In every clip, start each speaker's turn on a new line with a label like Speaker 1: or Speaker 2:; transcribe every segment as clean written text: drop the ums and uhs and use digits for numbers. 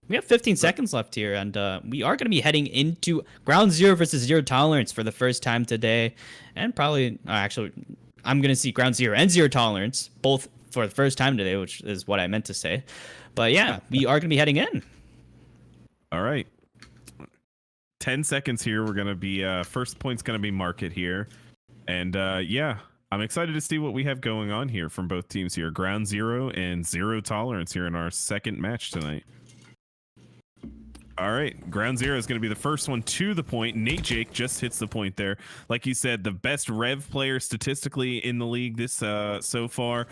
Speaker 1: We have 15 seconds left here, and we are going to be heading into ground zero versus zero tolerance for the first time today. And probably, actually, I'm going to see ground zero and zero tolerance both for the first time today, which is what I meant to say. But yeah, we are going to be heading in.
Speaker 2: All right. 10 seconds here. We're going to be, first point's going to be market here. And yeah, I'm excited to see what we have going on here from both teams here. Ground zero and zero tolerance here in our second match tonight. All right, ground zero is going to be the first one to the point. Nate Jake just hits the point there. Like you said, the best rev player statistically in the league this so far,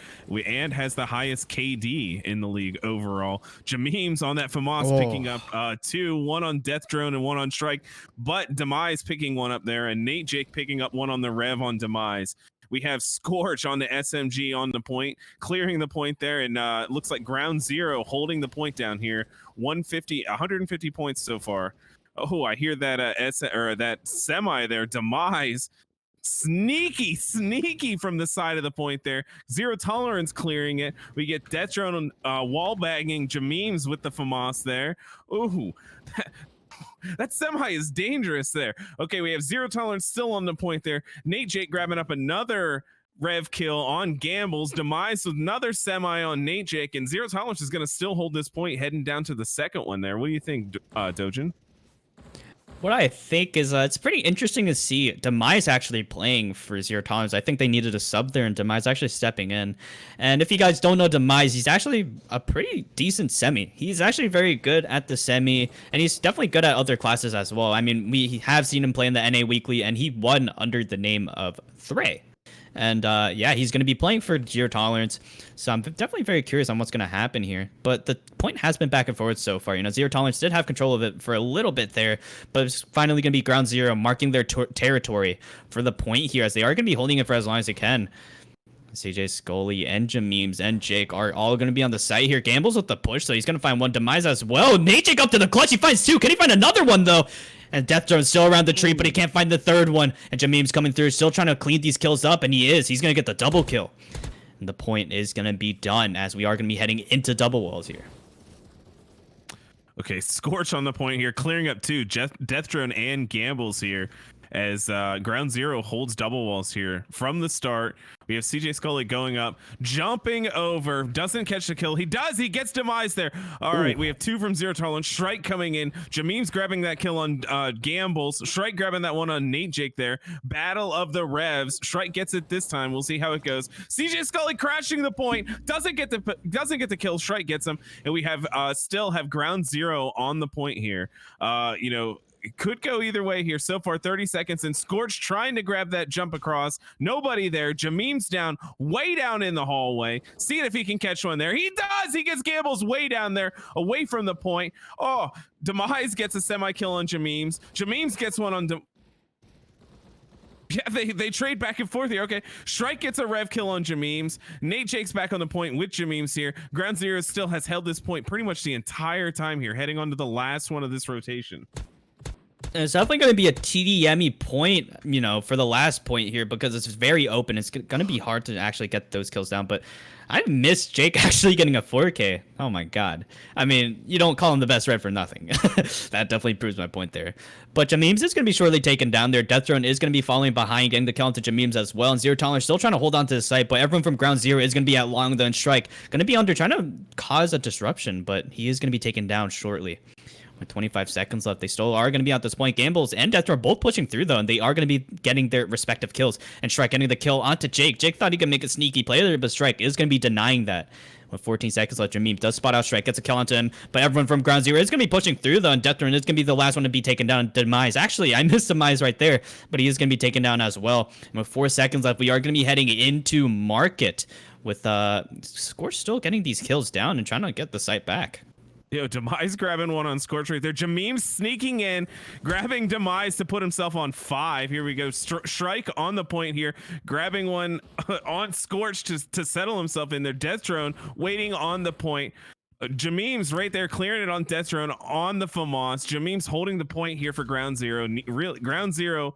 Speaker 2: and has the highest KD in the league overall. Jameem's on that FAMAS picking up two, one on Death Drone and one on Strike, but Demise picking one up there, and Nate Jake picking up one on the rev on Demise. We have Scorch on the SMG on the point, clearing the point there, and looks like ground zero holding the point down here. 150 points so far. Oh, I hear that that semi there, Demise. Sneaky from the side of the point there. Zero tolerance clearing it. We get Death Drone wall bagging Jameem's with the FAMAS there. Ooh. That semi is dangerous there. Okay, we have zero tolerance still on the point there. Nate Jake grabbing up another rev kill on Gambles. Demise with another semi on Nate Jake, and zero tolerance is going to still hold this point heading down to the second one there. What do you think, Dojin?
Speaker 1: What I think is it's pretty interesting to see Demise actually playing for zero tolerance. I think they needed a sub there, and Demise actually stepping in. And if you guys don't know Demise, he's actually a pretty decent semi. He's actually very good at the semi, and he's definitely good at other classes as well. I mean, we have seen him play in the NA Weekly, and he won under the name of Thray. And yeah, he's going to be playing for zero tolerance. So I'm definitely very curious on what's going to happen here. But the point has been back and forth so far. You know, zero tolerance did have control of it for a little bit there, but it's finally going to be ground zero, marking their territory for the point here, as they are going to be holding it for as long as they can. CJ Scully and Jameem's and Jake are all going to be on the site here. Gambles with the push, so he's going to find one. Demise as well. Nate Jake up to the clutch. He finds two. Can he find another one, though? And Death Drone's still around the tree, but he can't find the third one. And Jameem's coming through, still trying to clean these kills up, and he is. He's going to get the double kill. And the point is going to be done, as we are going to be heading into double walls here.
Speaker 2: Okay, Scorch on the point here, clearing up two. Death Drone and Gambles here, as ground zero holds double walls here from the start. We have CJ Scully going up, jumping over, doesn't catch the kill. He does, he gets Demise there. All right, we have two from zero tolerance. Strike coming in. Jameem's grabbing that kill on Gambles. Strike grabbing that one on Nate Jake there. Battle of the revs. Strike gets it this time. We'll see how it goes. CJ Scully crashing the point. Doesn't get the kill. Strike gets him. And we have still have ground zero on the point here. You know, it could go either way here. So far, 30 seconds, and Scorch trying to grab that jump across. Nobody there. Jameem's down, way down in the hallway. Seeing if he can catch one there. He does! He gets Gambles way down there, away from the point. Oh, Demise gets a semi-kill on Jameem's. Jameem's gets one on yeah, they trade back and forth here. Okay, Strike gets a rev kill on Jameem's. Nate Jake's back on the point with Jameem's here. Ground zero still has held this point pretty much the entire time here, heading on to the last one of this rotation.
Speaker 1: And it's definitely going to be a TDM point, you know, for the last point here, because it's very open. It's going to be hard to actually get those kills down, but I missed Jake actually getting a 4K. Oh my god. I mean, you don't call him the best red for nothing. That definitely proves my point there. But Jameem's is going to be shortly taken down there. Death Drone is going to be following behind, getting the kill into Jameem's as well. And Zero Tolerance still trying to hold on to the site, but everyone from ground zero is going to be at long, then Strike. Going to be under, trying to cause a disruption, but he is going to be taken down shortly. With 25 seconds left, they still are going to be at this point. Gambles and Death are both pushing through, though, and they are going to be getting their respective kills. And Strike getting the kill onto Jake. Jake thought he could make a sneaky play there, but Strike is going to be denying that. With 14 seconds left, Jameem does spot out Strike, gets a kill onto him, but everyone from ground zero is going to be pushing through, though, and Death is going to be the last one to be taken down. Demise. Actually, I missed Demise right there, but he is going to be taken down as well. And with 4 seconds left, we are going to be heading into Market, with Scorch still getting these kills down and trying to get the site back.
Speaker 2: Yo, Demise grabbing one on Scorch right there. Jameem sneaking in, grabbing Demise to put himself on 5. Here we go. Strike on the point here, grabbing one on Scorch to settle himself in there. Death Drone waiting on the point. Jameem's right there clearing it on Death Drone on the FAMAS. Jameem's holding the point here for ground zero. Ground zero,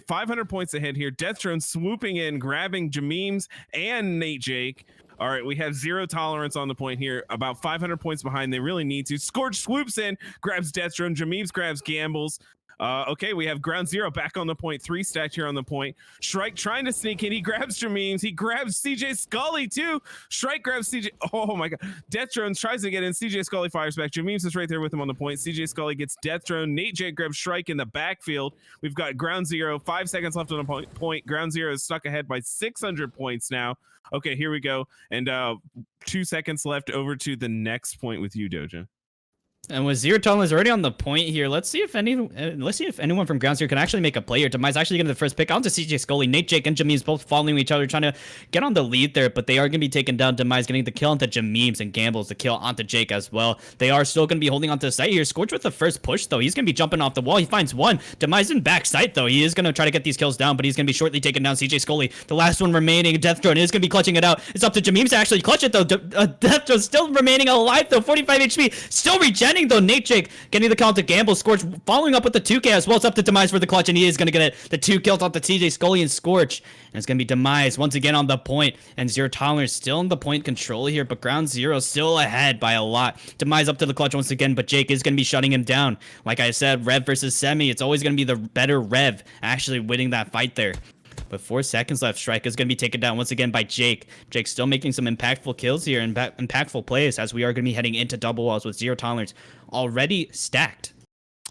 Speaker 2: 500 points ahead here. Death Drone swooping in, grabbing Jameem's and Nate Jake. All right, we have zero tolerance on the point here. About 500 points behind. They really need to. Scorch swoops in, grabs Death Drone. Jameems grabs Gambles. Okay, we have Ground Zero back on the point. 3 stacked here on the point. Shrike trying to sneak in. He grabs Jameems. He grabs CJ Scully too. Shrike grabs CJ. Oh my god. Death Drone tries to get in. CJ Scully fires back. Jameems is right there with him on the point. CJ Scully gets Death Drone. Nate J grabs Shrike in the backfield. We've got Ground Zero. 5 seconds left on the point. Ground Zero is stuck ahead by 600 points now. Okay, here we go. And 2 seconds left over to the next point with you, Doja.
Speaker 1: And with Zero Tolerance already on the point here, let's see if anyone from Ground Zero can actually make a play here. Demise actually getting the first pick onto CJ Scully. Nate, Jake, and Jameems both following each other, trying to get on the lead there, but they are going to be taken down. Demise getting the kill onto Jameems and Gambles the kill onto Jake as well. They are still going to be holding onto the site here. Scorch with the first push, though. He's going to be jumping off the wall. He finds one. Demise in back sight, though. He is going to try to get these kills down, but he's going to be shortly taken down. CJ Scully, the last one remaining. Death Drone is going to be clutching it out. It's up to Jameems to actually clutch it, though. Death Drone still remaining alive, though. 45 HP. Still regenning, though. Nate, Jake getting the count to Gamble. Scorch following up with the 2K as well. It's up to Demise for the clutch, and he is going to get it. The 2 kills off the CJ Scully and Scorch. And it's going to be Demise once again on the point. And Zero Tolerance still in the point control here, but Ground Zero still ahead by a lot. Demise up to the clutch once again, but Jake is going to be shutting him down. Like I said, Rev versus Semi. It's always going to be the better Rev actually winning that fight there. But 4 seconds left. Shrike is going to be taken down once again by Jake. Jake still making some impactful kills here and impactful plays as we are going to be heading into double walls with Zero Tolerance already stacked.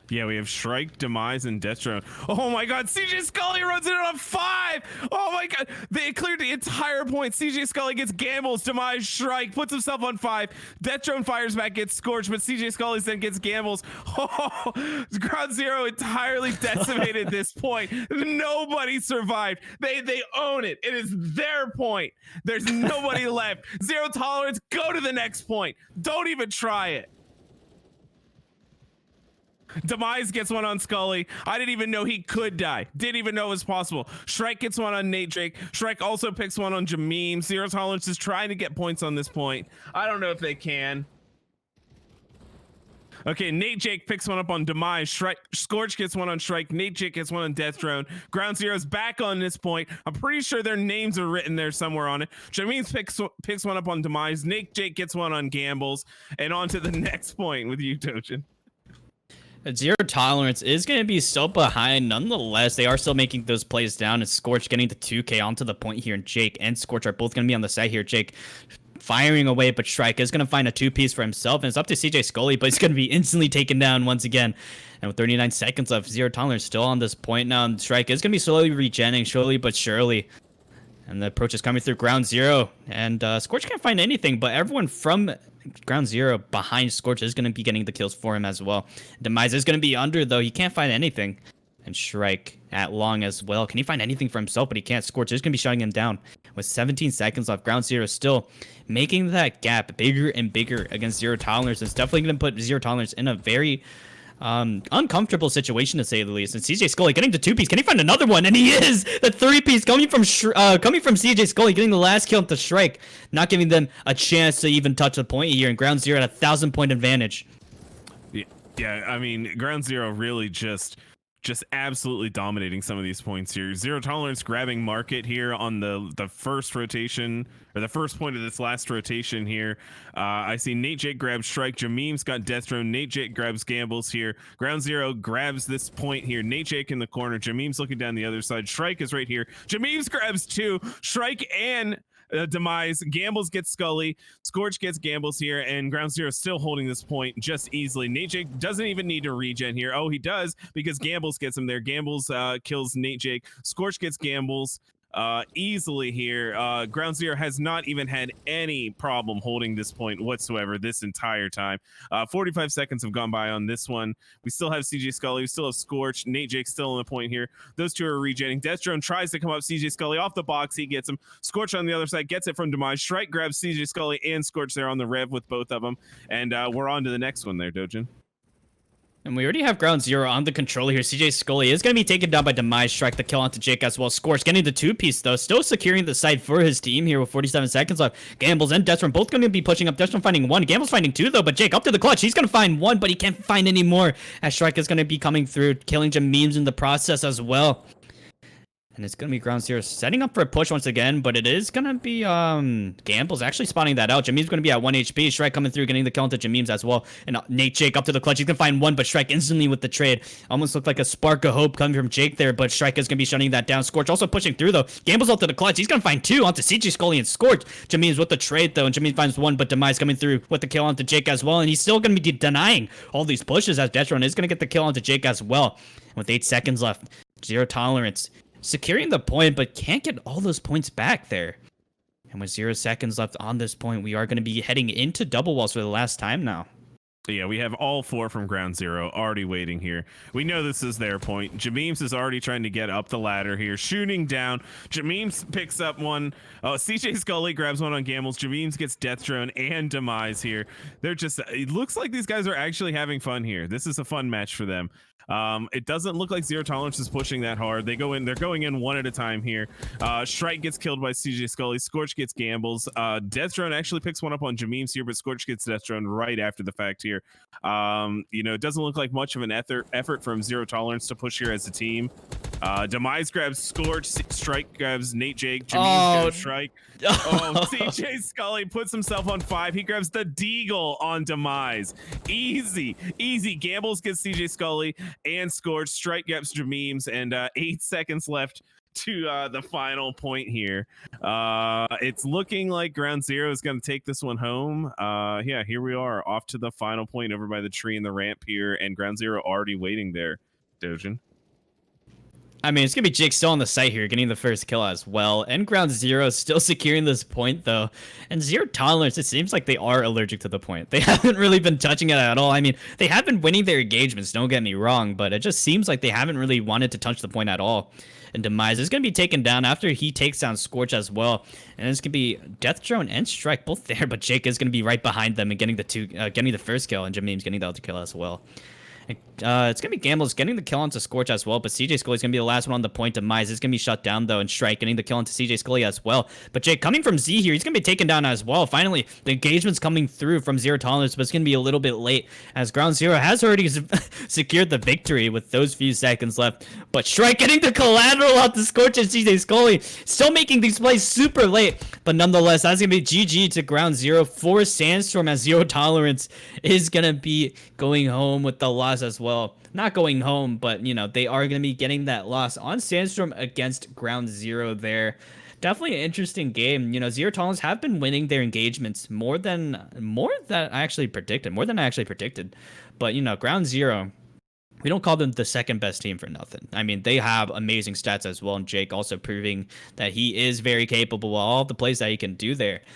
Speaker 2: Yeah, we have Shrike, Demise, and Death Drone. Oh my god, CJ Scully runs it on 5! Oh my god, they cleared the entire point. CJ Scully gets Gambles, Demise, Shrike, puts himself on 5. Death Drone fires back, gets Scorched, but CJ Scully then gets Gambles. Oh, Ground Zero entirely decimated this point. Nobody survived. They own it. It is their point. There's nobody left. Zero Tolerance, go to the next point. Don't even try it. Demise gets one on Scully. I didn't even know he could die. Didn't even know it was possible. Shrike gets one on Nate Drake. Shrike also picks one on Jameem. Zero Tolerance is trying to get points on this point. I don't know if they can. Okay, Nate Jake picks one up on Demise. Scorch gets one on Shrike. Nate Jake gets one on Death Drone. Ground Zero's back on this point. I'm pretty sure their names are written there somewhere on it. Jameem picks one up on Demise. Nate Jake gets one on Gambles. And on to the next point with you, Dojin.
Speaker 1: Zero Tolerance is going to be so behind. Nonetheless, they are still making those plays down. And Scorch getting the 2K onto the point here. And Jake and Scorch are both going to be on the side here. Jake firing away, but Shrike is going to find a 2-piece for himself. And it's up to CJ Scully, but he's going to be instantly taken down once again. And with 39 seconds left, Zero Tolerance still on this point now. And Shrike is going to be slowly regenning, slowly but surely. And the approach is coming through Ground Zero. And Scorch can't find anything, but everyone from Ground Zero behind Scorch is going to be getting the kills for him as well. Demise is going to be under, though. He can't find anything. And Shrike at long as well. Can he find anything for himself? But he can't. Scorch is going to be shutting him down. With 17 seconds left, Ground Zero still making that gap bigger and bigger against Zero Tolerance. It's definitely going to put Zero Tolerance in a very uncomfortable situation, to say the least. And CJ Scully getting the 2-piece. Can he find another one? And he is! The 3-piece coming from CJ Scully, getting the last kill with the Shrike, not giving them a chance to even touch the point here. And Ground Zero at a 1,000-point advantage.
Speaker 2: Yeah, I mean, Ground Zero really just absolutely dominating some of these points here. Zero Tolerance grabbing market here on the first rotation, or the first point of this last rotation here. I see Nate Jake grabs Shrike. Jameem's got Death Drone. Nate Jake grabs Gambles here. Ground Zero grabs this point here. Nate Jake in the corner. Jameem's looking down the other side. Shrike is right here. Jameem's grabs 2. Shrike and Demise. Gambles gets Scully. Scorch gets Gambles here, and Ground Zero still holding this point just easily. Nate Jake doesn't even need to regen here. Oh, he does, because Gambles gets him there. Gambles kills Nate Jake. Scorch gets Gambles easily here. Ground Zero has not even had any problem holding this point whatsoever this entire time. 45 seconds have gone by on this one. We still have CJ Scully. We still have Scorch. Nate Jake still on the point here. Those two are regenning. Death Drone tries to come up. CJ Scully off the box. He gets him. Scorch on the other side gets it from Demise. Shrike grabs CJ Scully and Scorch there on the rev with both of them. And we're on to the next one there, Dojin.
Speaker 1: And we already have Ground Zero on the controller here. CJ Scully is going to be taken down by Demise. Shrike the kill onto Jake as well. Scorch getting the 2-piece, though. Still securing the side for his team here with 47 seconds left. Gambles and Death Drone both going to be pushing up. Death Drone finding 1. Gambles finding 2, though. But Jake up to the clutch. He's going to find 1, but he can't find any more. As Shrike is going to be coming through, killing Jameems in the process as well. And it's going to be ground zero setting up for a push once again, but it is going to be Gamble's actually spotting that out. Jameem's going to be at 1 HP. Shrike coming through, getting the kill into Jameem's as well. And Nate Jake up to the clutch. He's going to find one, but Shrike instantly with the trade. Almost looked like a spark of hope coming from Jake there, but Shrike is going to be shutting that down. Scorch also pushing through, though. Gamble's up to the clutch. He's going to find two onto CG Scully and Scorch. Jameem's with the trade, though, and Jameem finds one, but Demise coming through with the kill onto Jake as well. And he's still going to be denying all these pushes as Detron is going to get the kill onto Jake as well. With 8 seconds left, zero tolerance. Securing the point, but can't get all those points back there. And with 0 seconds left on this point, we are going to be heading into double walls for the last time now.
Speaker 2: Yeah, we have all 4 from ground zero already waiting here. We know this is their point. Jameem's is already trying to get up the ladder here, shooting down. Jameem's picks up one. Oh, CJ Scully grabs one on Gambles. Jameem's gets Death Drone and Demise here. They're just, it looks like these guys are actually having fun here. This is a fun match for them. It doesn't look like Zero Tolerance is pushing that hard. They're going in one at a time here. Shrike gets killed by CJ Scully. Scorch gets Gambles. Death Drone actually picks one up on Jameem's here, but Scorch gets Death Drone right after the fact here. It doesn't look like much of an effort from Zero Tolerance to push here as a team. Demise grabs Scorch. Strike grabs Nate Jake. Jameem's grabs Shrike. Oh, CJ Scully puts himself on 5. He grabs the Deagle on Demise. Easy. Gambles gets CJ Scully and Scorch. Strike grabs Jameem's, and 8 seconds left to the final point here. It's looking like ground zero is going to take this one home. Yeah, here we are off to the final point over by the tree and the ramp here, and ground zero already waiting there. Dojin.
Speaker 1: I mean, it's going to be Jake still on the site here, getting the first kill as well. And ground zero still securing this point, though. And Zero Tolerance, it seems like they are allergic to the point. They haven't really been touching it at all. I mean, they have been winning their engagements, don't get me wrong, but it just seems like they haven't really wanted to touch the point at all. And Demise is going to be taken down after he takes down Scorch as well. And it's going to be Death Drone and Strike both there, but Jake is going to be right behind them and getting the first kill, and Jameem's getting the other kill as well. It's going to be Gambles getting the kill onto Scorch as well, but CJ Scully is going to be the last one on the point. Demise is going to be shut down, though, and Strike getting the kill onto CJ Scully as well. But Jake coming from Z here, he's going to be taken down as well. Finally, the engagement's coming through from Zero Tolerance, but it's going to be a little bit late as ground zero has already secured the victory with those few seconds left. But Strike getting the collateral out to Scorch and CJ Scully, still making these plays super late. But nonetheless, that's going to be GG to ground zero for Sandstorm, as Zero Tolerance is going to be going home with the loss as well. Not going home, but they are going to be getting that loss on Sandstorm against ground zero there. Definitely an interesting game. Zero Tolerance have been winning their engagements more than I actually predicted. But ground zero, we don't call them the second best team for nothing. I mean, they have amazing stats as well, and Jake also proving that he is very capable of all the plays that he can do there.